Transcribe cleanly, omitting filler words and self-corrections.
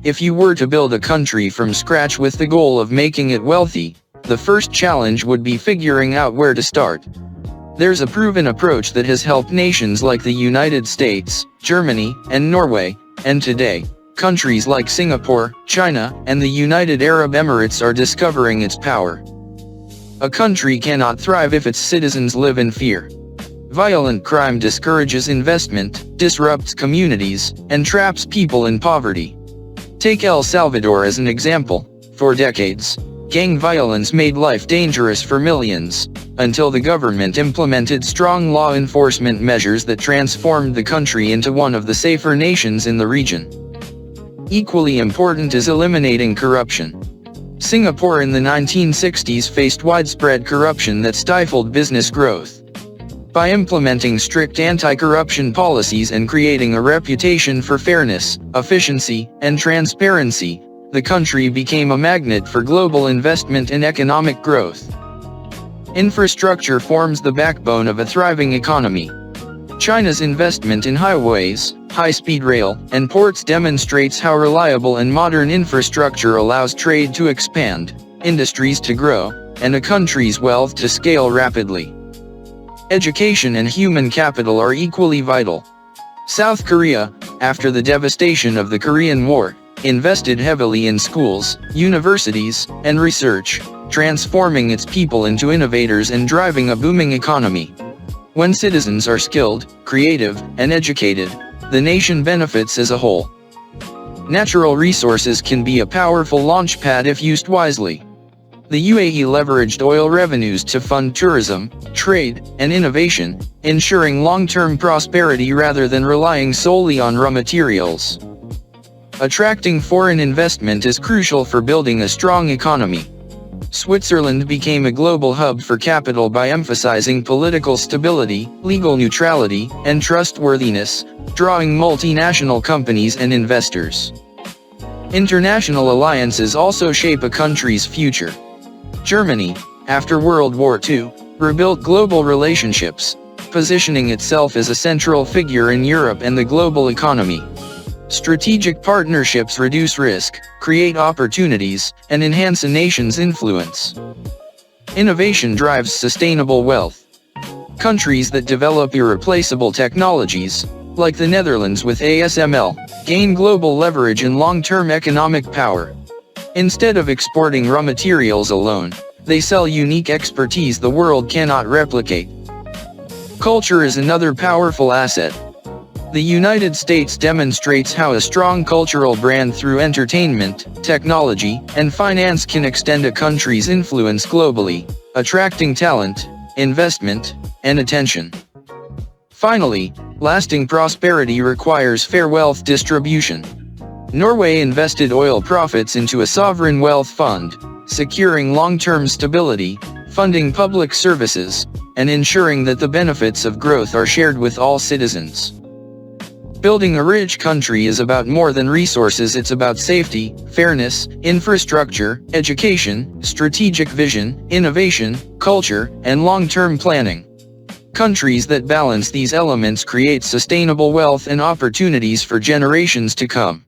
If you were to build a country from scratch with the goal of making it wealthy, the first challenge would be figuring out where to start. There's a proven approach that has helped nations like the United States, Germany, and Norway, and today, countries like Singapore, China, and the United Arab Emirates are discovering its power. A country cannot thrive if its citizens live in fear. Violent crime discourages investment, disrupts communities, and traps people in poverty. Take El Salvador as an example. For decades, gang violence made life dangerous for millions, until the government implemented strong law enforcement measures that transformed the country into one of the safer nations in the region. Equally important is eliminating corruption. Singapore in the 1960s faced widespread corruption that stifled business growth. By implementing strict anti-corruption policies and creating a reputation for fairness, efficiency, and transparency, the country became a magnet for global investment and economic growth. Infrastructure forms the backbone of a thriving economy. China's investment in highways, high-speed rail, and ports demonstrates how reliable and modern infrastructure allows trade to expand, industries to grow, and a country's wealth to scale rapidly. Education and human capital are equally vital. South Korea, after the devastation of the Korean War, invested heavily in schools, universities, and research, transforming its people into innovators and driving a booming economy. When citizens are skilled, creative, and educated, the nation benefits as a whole. Natural resources can be a powerful launchpad if used wisely. The UAE leveraged oil revenues to fund tourism, trade, and innovation, ensuring long-term prosperity rather than relying solely on raw materials. Attracting foreign investment is crucial for building a strong economy. Switzerland became a global hub for capital by emphasizing political stability, legal neutrality, and trustworthiness, drawing multinational companies and investors. International alliances also shape a country's future. Germany, after World War II, rebuilt global relationships, positioning itself as a central figure in Europe and the global economy. Strategic partnerships reduce risk, create opportunities, and enhance a nation's influence. Innovation drives sustainable wealth. Countries that develop irreplaceable technologies, like the Netherlands with ASML, gain global leverage and long-term economic power. Instead of exporting raw materials alone, they sell unique expertise the world cannot replicate. Culture is another powerful asset. The United States demonstrates how a strong cultural brand through entertainment, technology, and finance can extend a country's influence globally, attracting talent, investment, and attention. Finally, lasting prosperity requires fair wealth distribution. Norway invested oil profits into a sovereign wealth fund, securing long-term stability, funding public services, and ensuring that the benefits of growth are shared with all citizens. Building a rich country is about more than resources. It's about safety, fairness, infrastructure, education, strategic vision, innovation, culture, and long-term planning. Countries that balance these elements create sustainable wealth and opportunities for generations to come.